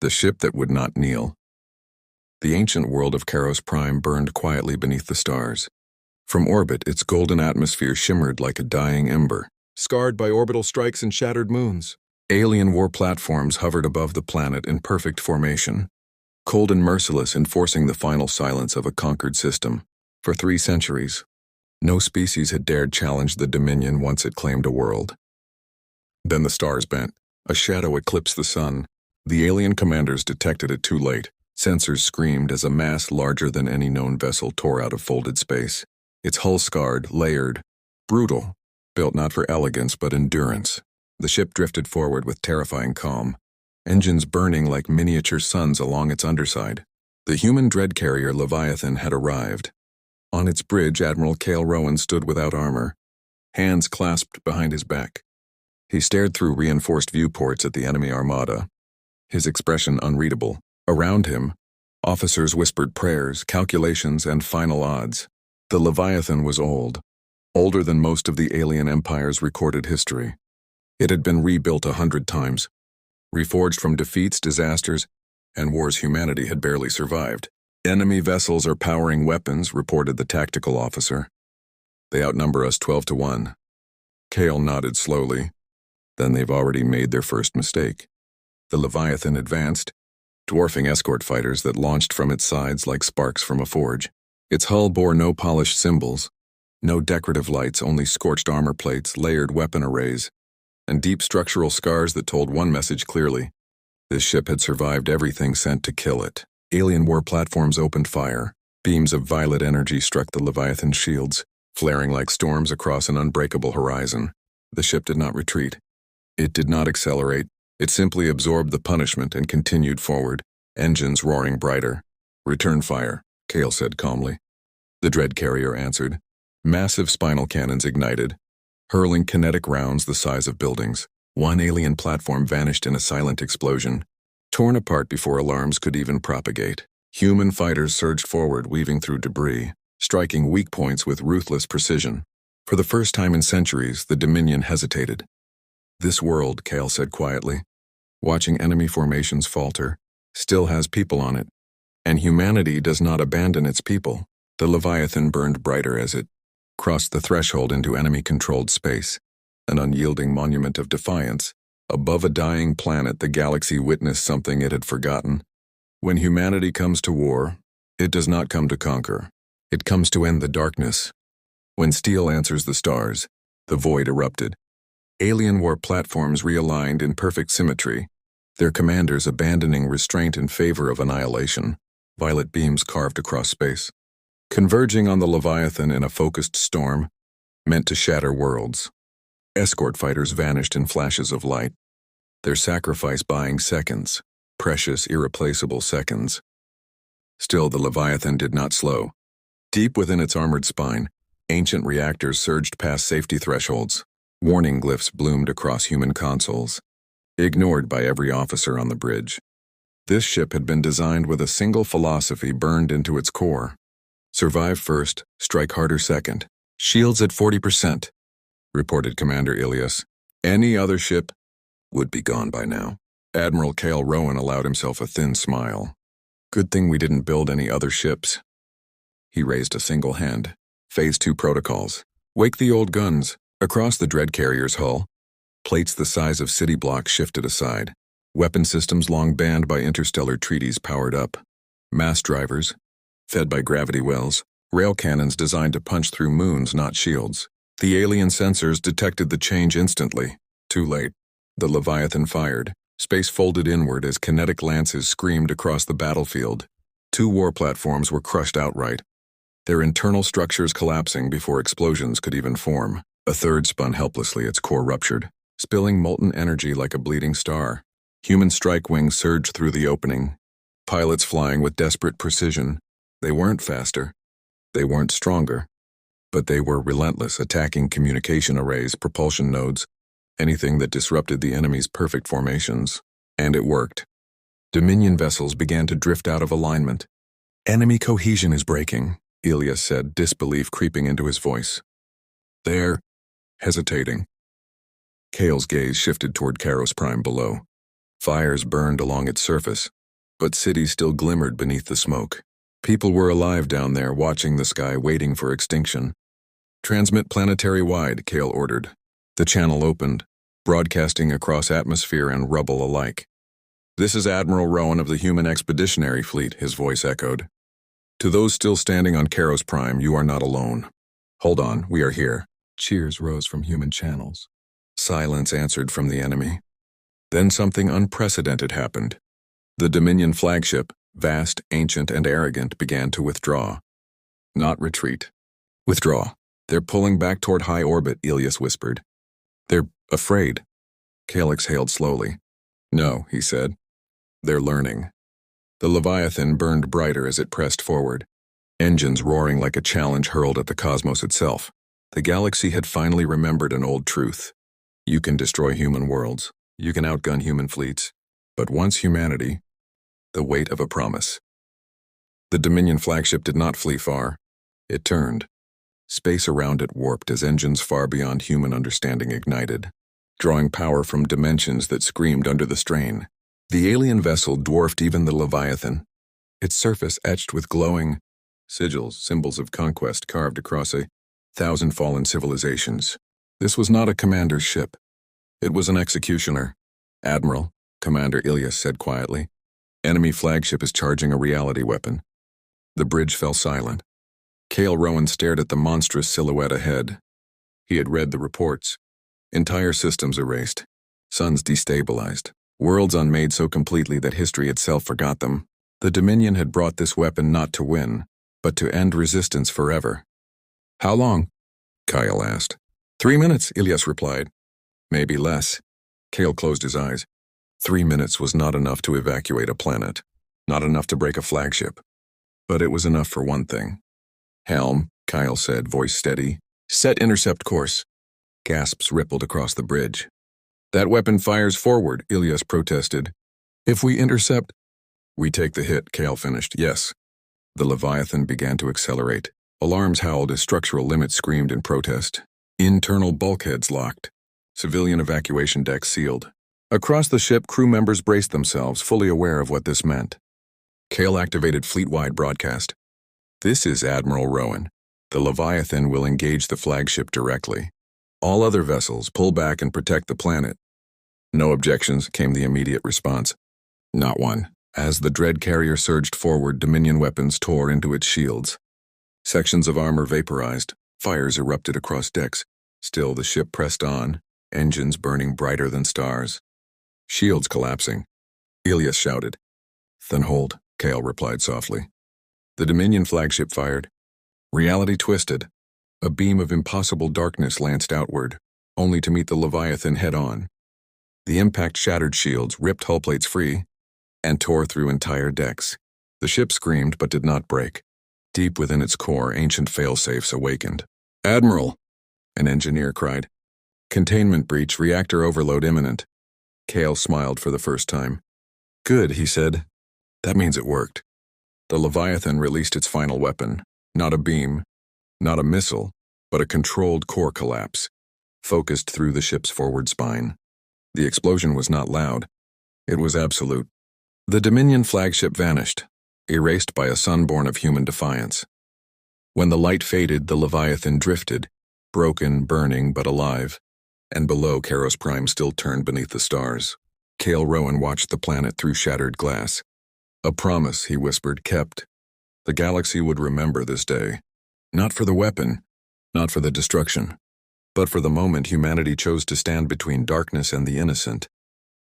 The ship that would not kneel. The ancient world of Kairos Prime burned quietly beneath the stars. From orbit, its golden atmosphere shimmered like a dying ember, scarred by orbital strikes and shattered moons. Alien war platforms hovered above the planet in perfect formation, cold and merciless, enforcing the final silence of a conquered system. For 3 centuries, no species had dared challenge the dominion once it claimed a world. Then the stars bent. A shadow eclipsed the sun. The alien commanders detected it too late. Sensors screamed as a mass larger than any known vessel tore out of folded space. Its hull scarred, layered, brutal, built not for elegance but endurance. The ship drifted forward with terrifying calm, engines burning like miniature suns along its underside. The human dread carrier Leviathan had arrived. On its bridge, Admiral Cale Rowan stood without armor, hands clasped behind his back. He stared through reinforced viewports at the enemy armada, his expression unreadable. Around him, officers whispered prayers, calculations, and final odds. The Leviathan was old, older than most of the alien empire's recorded history. It had been rebuilt 100 times, reforged from defeats, disasters, and wars humanity had barely survived. Enemy vessels are powering weapons, reported the tactical officer. They outnumber us 12-1. Cale nodded slowly. Then they've already made their first mistake. The Leviathan advanced, dwarfing escort fighters that launched from its sides like sparks from a forge. Its hull bore no polished symbols, no decorative lights, only scorched armor plates, layered weapon arrays, and deep structural scars that told one message clearly. This ship had survived everything sent to kill it. Alien war platforms opened fire. Beams of violet energy struck the Leviathan's shields, flaring like storms across an unbreakable horizon. The ship did not retreat. It did not accelerate. It simply absorbed the punishment and continued forward, engines roaring brighter. "Return fire," Cale said calmly. The dread carrier answered. Massive spinal cannons ignited, hurling kinetic rounds the size of buildings. One alien platform vanished in a silent explosion, torn apart before alarms could even propagate. Human fighters surged forward, weaving through debris, striking weak points with ruthless precision. For the first time in centuries, the Dominion hesitated. "This world," Cale said quietly, watching enemy formations falter, "still has people on it. And humanity does not abandon its people." The Leviathan burned brighter as it crossed the threshold into enemy-controlled space, an unyielding monument of defiance. Above a dying planet, the galaxy witnessed something it had forgotten. When humanity comes to war, it does not come to conquer. It comes to end the darkness. When steel answers the stars, the void erupted. Alien war platforms realigned in perfect symmetry, their commanders abandoning restraint in favor of annihilation. Violet beams carved across space, converging on the Leviathan in a focused storm, meant to shatter worlds. Escort fighters vanished in flashes of light, their sacrifice buying seconds, precious, irreplaceable seconds. Still, the Leviathan did not slow. Deep within its armored spine, ancient reactors surged past safety thresholds. Warning glyphs bloomed across human consoles, ignored by every officer on the bridge. This ship had been designed with a single philosophy burned into its core. Survive first, strike harder second. "Shields at 40%, reported Commander Ilias. "Any other ship would be gone by now." Admiral Cale Rowan allowed himself a thin smile. "Good thing we didn't build any other ships." He raised a single hand. Phase 2 protocols. "Wake the old guns." Across the dread carrier's hull, plates the size of city blocks shifted aside. Weapon systems long banned by interstellar treaties powered up. Mass drivers, fed by gravity wells, rail cannons designed to punch through moons, not shields. The alien sensors detected the change instantly. Too late. The Leviathan fired. Space folded inward as kinetic lances screamed across the battlefield. 2 war platforms were crushed outright, their internal structures collapsing before explosions could even form. A third spun helplessly, its core ruptured, spilling molten energy like a bleeding star. Human strike wings surged through the opening, pilots flying with desperate precision. They weren't faster, they weren't stronger, but they were relentless, attacking communication arrays, propulsion nodes, anything that disrupted the enemy's perfect formations. And it worked. Dominion vessels began to drift out of alignment. "Enemy cohesion is breaking," Ilias said, disbelief creeping into his voice. "They're hesitating." Cale's gaze shifted toward Kairos Prime below. Fires burned along its surface, but cities still glimmered beneath the smoke. People were alive down there, watching the sky, waiting for extinction. "Transmit planetary-wide," Kale ordered. The channel opened, broadcasting across atmosphere and rubble alike. "This is Admiral Rowan of the Human Expeditionary Fleet," his voice echoed. "To those still standing on Karos Prime, you are not alone. Hold on, we are here." Cheers rose from human channels. Silence answered from the enemy. Then something unprecedented happened. The Dominion flagship, vast, ancient, and arrogant, began to withdraw. Not retreat. Withdraw. "They're pulling back toward high orbit," Ilias whispered. "They're afraid." Kale exhaled slowly. "No," he said. "They're learning." The Leviathan burned brighter as it pressed forward, engines roaring like a challenge hurled at the cosmos itself. The galaxy had finally remembered an old truth. You can destroy human worlds, you can outgun human fleets, but once humanity, the weight of a promise. The Dominion flagship did not flee far. It turned. Space around it warped as engines far beyond human understanding ignited, drawing power from dimensions that screamed under the strain. The alien vessel dwarfed even the Leviathan, its surface etched with glowing sigils, symbols of conquest carved across 1,000 fallen civilizations. This was not a commander's ship. It was an executioner. "Admiral," Commander Ilias said quietly, "enemy flagship is charging a reality weapon." The bridge fell silent. Kale Rowan stared at the monstrous silhouette ahead. He had read the reports. Entire systems erased. Suns destabilized. Worlds unmade so completely that history itself forgot them. The Dominion had brought this weapon not to win, but to end resistance forever. "How long?" Kyle asked. 3 minutes, Ilias replied. "Maybe less." Kale closed his eyes. 3 minutes was not enough to evacuate a planet, not enough to break a flagship. But it was enough for one thing. "Helm," Kyle said, voice steady. "Set intercept course." Gasps rippled across the bridge. "That weapon fires forward," Ilias protested. "If we intercept—" "We take the hit," Kale finished. "Yes." The Leviathan began to accelerate. Alarms howled as structural limits screamed in protest. Internal bulkheads locked. Civilian evacuation decks sealed. Across the ship, crew members braced themselves, fully aware of what this meant. Kale activated fleet-wide broadcast. "This is Admiral Rowan. The Leviathan will engage the flagship directly. All other vessels, pull back and protect the planet." "No objections," came the immediate response. "Not one." As the dread carrier surged forward, Dominion weapons tore into its shields. Sections of armor vaporized. Fires erupted across decks. Still, the ship pressed on, engines burning brighter than stars. "Shields collapsing," Ilias shouted. "Then hold," Kale replied softly. The Dominion flagship fired. Reality twisted. A beam of impossible darkness lanced outward, only to meet the Leviathan head-on. The impact shattered shields, ripped hull plates free, and tore through entire decks. The ship screamed but did not break. Deep within its core, ancient failsafes awakened. "Admiral!" an engineer cried. "Containment breach, reactor overload imminent." Kale smiled for the first time. "Good," he said. "That means it worked." The Leviathan released its final weapon. Not a beam, not a missile, but a controlled core collapse, focused through the ship's forward spine. The explosion was not loud. It was absolute. The Dominion flagship vanished, erased by a sun born of human defiance. When the light faded, the Leviathan drifted, broken, burning, but alive, and below Karos Prime still turned beneath the stars. Kale Rowan watched the planet through shattered glass. "A promise," he whispered, "kept. The galaxy would remember this day. Not for the weapon, not for the destruction, but for the moment humanity chose to stand between darkness and the innocent,